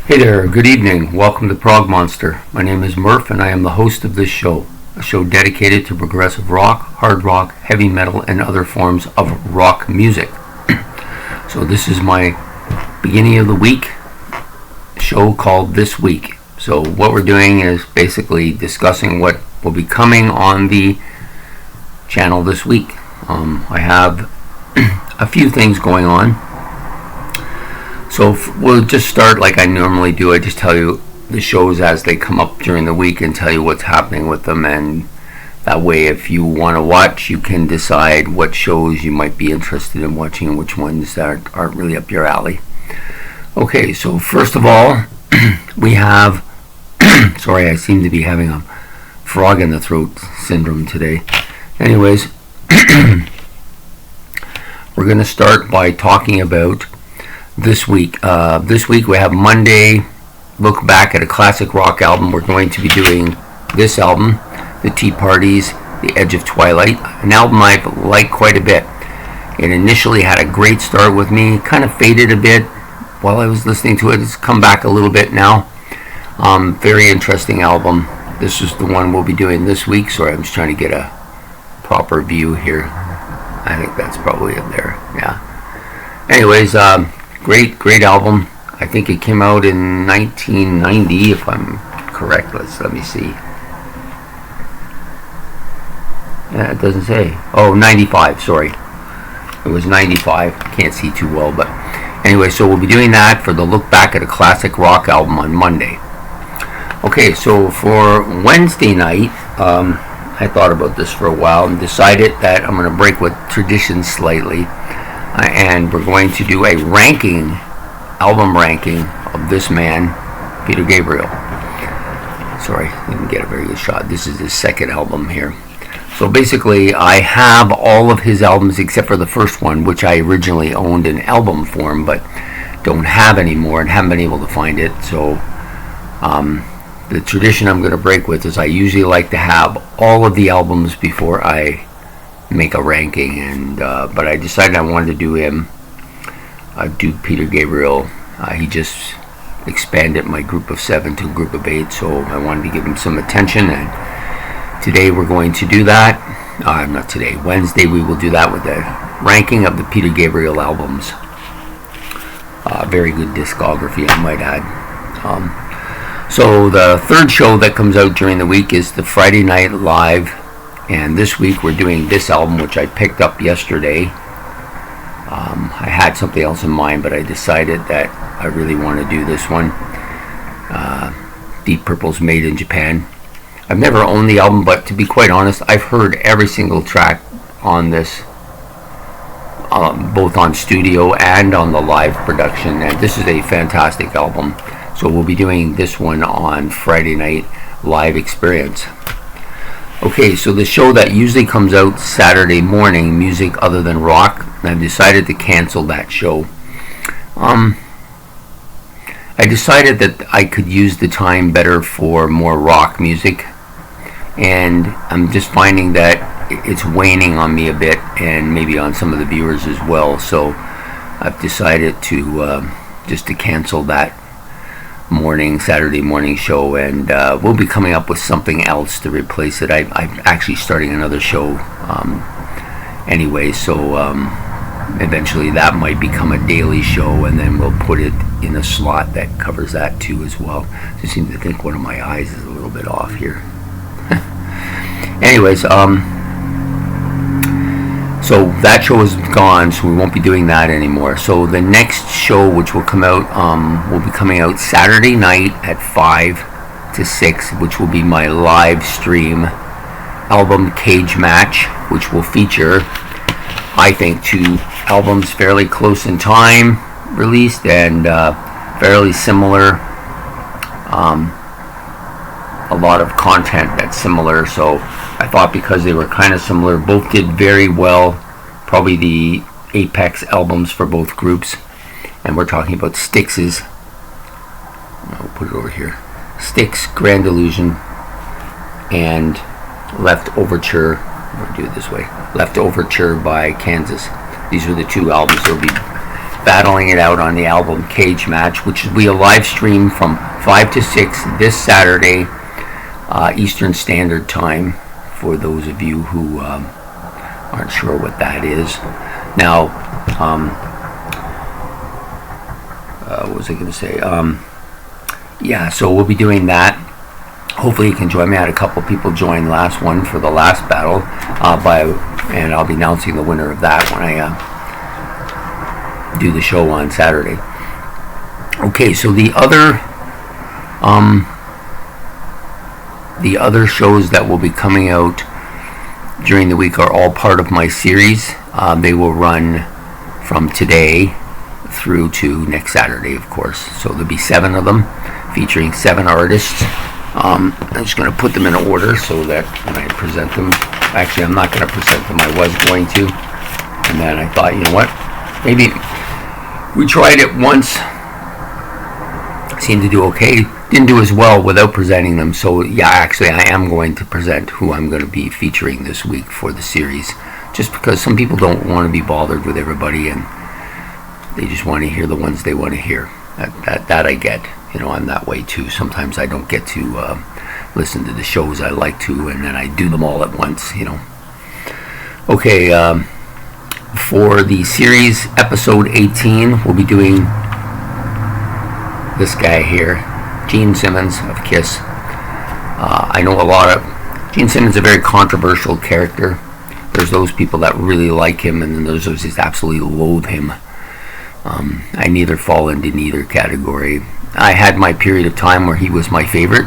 Hey there, good evening. Welcome to Prog Monster. My name is Murph and I am the host of this show, a show dedicated to progressive rock, hard rock, heavy metal, and other forms of rock music. So this is my beginning of the week show called This Week. So what we're doing is basically discussing what will be coming on the channel this week. I have a few things going on. So we'll just start like I normally do. I just tell you the shows as they come up during the week and tell you what's happening with them, and that way if you want to watch, you can decide what shows you might be interested in watching and which ones that aren't really up your alley. Okay, so first of all, we have sorry, I seem to be having a frog in the throat syndrome today. Anyways, we're going to start by talking about this week. This week we have Monday, look back at a classic rock album. We're going to be doing this album, The Tea Parties, The Edge of Twilight, an album I've liked quite a bit. It initially had a great start with me, kind of faded a bit while I was listening to it. It's come back a little bit now. Very interesting album. This is the one we'll be doing this week. Sorry, I'm just trying to get a proper view here. I think that's probably it there. Yeah. Anyways, Great album. I think it came out in 1990, if I'm correct. Let me see. Yeah, it doesn't say. Oh, 95. Sorry, it was 95. Can't see too well, but anyway. So we'll be doing that for the look back at a classic rock album on Monday. Okay, so for Wednesday night, I thought about this for a while and decided that I'm going to break with tradition slightly. And we're going to do a album ranking of this man, Peter Gabriel. Sorry, I didn't get a very good shot. This is his second album here. So basically, I have all of his albums except for the first one, which I originally owned in album form, but don't have anymore and haven't been able to find it. So the tradition I'm going to break with is I usually like to have all of the albums before I make a ranking, and but I decided I wanted to do Peter Gabriel. He just expanded my group of 7 to a group of 8, so I wanted to give him some attention, and today we're going to do that. Not today, Wednesday we will do that with the ranking of the Peter Gabriel albums. Very good discography, I might add. So the third show that comes out during the week is the Friday Night Live. And this week we're doing this album, which I picked up yesterday. I had something else in mind, but I decided that I really want to do this one. Deep Purple's Made in Japan. I've never owned the album, but to be quite honest, I've heard every single track on this, both on studio and on the live production. And this is a fantastic album. So we'll be doing this one on Friday Night Live Experience. Okay, so the show that usually comes out Saturday morning, Music Other Than Rock, I've decided to cancel that show. I decided that I could use the time better for more rock music, and I'm just finding that it's waning on me a bit, and maybe on some of the viewers as well, so I've decided to just to cancel that Saturday morning show, and we'll be coming up with something else to replace it. I'm actually starting another show anyway, so eventually that might become a daily show, and then we'll put it in a slot that covers that too as well. I just seem to think one of my eyes is a little bit off here. Anyways, so that show is gone, so we won't be doing that anymore. So the next show, which will come out, will be coming out Saturday night at 5 to 6, which will be my live stream album Cage Match, which will feature, I think, 2 albums fairly close in time released and fairly similar. A lot of content that's similar, so I thought because they were kind of similar, both did very well, probably the apex albums for both groups. And we're talking about Styx's, I'll put it over here, Styx, Grand Illusion, and Left Overture, we'll do it this way, Left Overture by Kansas. These are the 2 albums that will be battling it out on the album Cage Match, which will be a live stream from 5 to 6 this Saturday, Eastern Standard Time, for those of you who aren't sure what that is. Now, what was I going to say? Yeah, so we'll be doing that. Hopefully you can join me. I had a couple people join last one for the last battle, and I'll be announcing the winner of that when I do the show on Saturday. Okay, so the other shows that will be coming out during the week are all part of my series. They will run from today through to next Saturday, of course. So there'll be 7 of them, featuring 7 artists. I'm just going to put them in order so that when I present them, actually I'm not going to present them, I was going to, and then I thought, you know what, maybe we tried it once, seemed to do okay, didn't do as well without presenting them. So yeah, actually I am going to present who I'm going to be featuring this week for the series, just because some people don't want to be bothered with everybody and they just want to hear the ones they want to hear. That I get. You know, I'm that way too. Sometimes I don't get to listen to the shows I like to, and then I do them all at once, you know. Okay, for the series episode 18, we'll be doing this guy here, Gene Simmons of KISS. I know Gene Simmons is a very controversial character. There's those people that really like him, and then there's those that absolutely loathe him. I neither fall into neither category. I had my period of time where he was my favorite,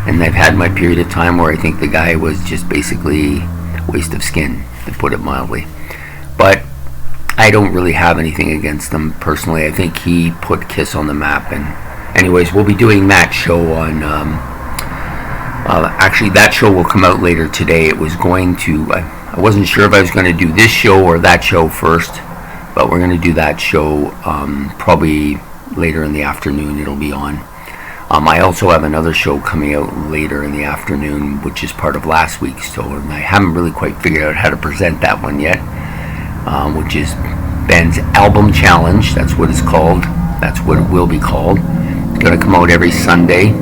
and I've had my period of time where I think the guy was just basically a waste of skin, to put it mildly. But I don't really have anything against him personally. I think he put KISS on the map. And anyways, we'll be doing that show on actually that show will come out later today. It was going to, I wasn't sure if I was going to do this show or that show first, but we're going to do that show probably later in the afternoon. It'll be on. I also have another show coming out later in the afternoon, which is part of last week's show, and I haven't really quite figured out how to present that one yet, which is Ben's Album Challenge. That's what it's called. That's what it will be called. It's going to come out every Sunday.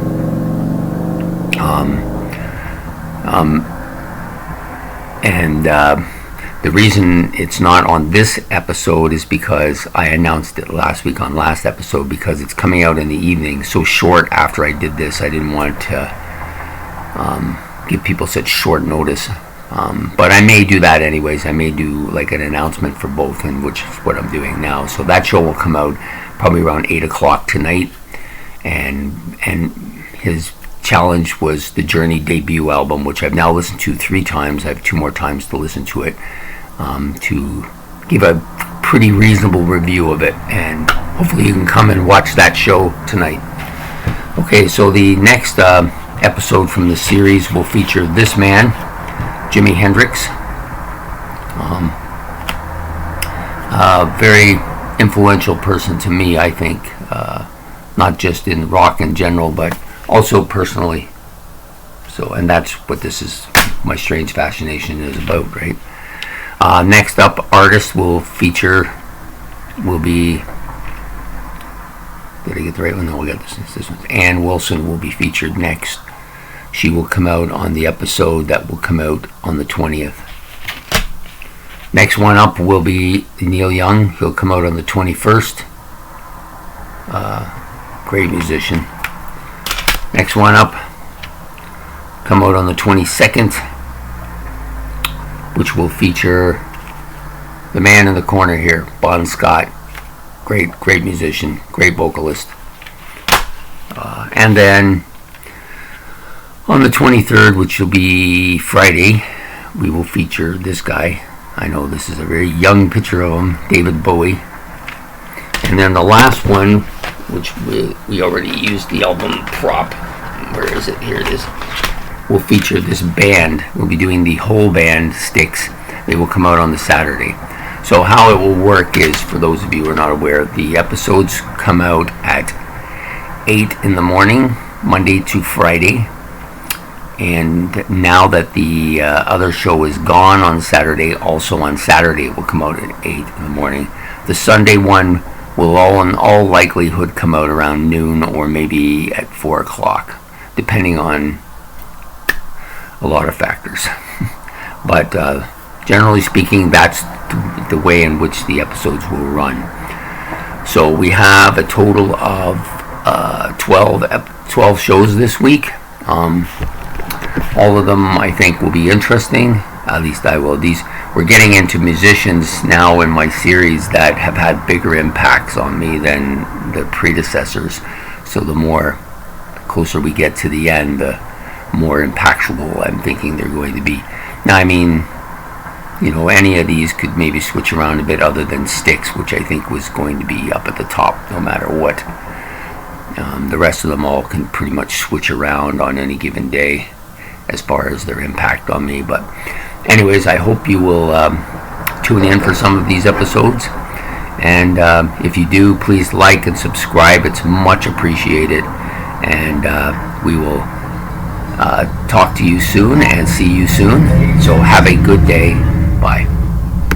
The reason it's not on this episode is because I announced it last week on last episode, because it's coming out in the evening so short after I did this. I didn't want to give people such short notice, but I may do that anyways. I may do like an announcement for both, and which is what I'm doing now. So that show will come out probably around 8 o'clock tonight, and his challenge was the Journey debut album, which I've now listened to 3 times. I have 2 more times to listen to it, to give a pretty reasonable review of it, and hopefully you can come and watch that show tonight. Okay, so the next episode from the series will feature this man, Jimi Hendrix. A very influential person to me, I think, not just in rock in general, but also personally. So, and that's what this is, my strange fascination is about, right? Next up, artist will be, did I get the right one? No, we got this one. Ann Wilson will be featured next. She will come out on the episode that will come out on the 20th. Next one up will be Neil Young. He'll come out on the 21st. Great musician. Next one up, come out on the 22nd, which will feature the man in the corner here, Bon Scott. Great musician, great vocalist. And then on the 23rd, which will be Friday, we will feature this guy. I know this is a very young picture of him, David Bowie. And then the last one, which we already used the album prop. Where is it? Here it is. We'll feature this band. We'll be doing the whole band, Styx. They will come out on the Saturday. So how it will work is, for those of you who are not aware, the episodes come out at 8 in the morning, Monday to Friday. And now that the other show is gone on Saturday, also on Saturday it will come out at 8 in the morning. The Sunday one will all in all likelihood come out around noon or maybe at 4 o'clock, depending on a lot of factors. But generally speaking, that's the way in which the episodes will run. So we have a total of 12 shows this week. All of them I think will be interesting. At least I will. We're getting into musicians now in my series that have had bigger impacts on me than the predecessors. So the closer we get to the end, the more impactful I'm thinking they're going to be. Now, I mean, any of these could maybe switch around a bit, other than Styx, which I think was going to be up at the top no matter what. The rest of them all can pretty much switch around on any given day as far as their impact on me. But anyways, I hope you will tune in for some of these episodes. And if you do, please like and subscribe. It's much appreciated. And we will talk to you soon and see you soon. So have a good day. Bye.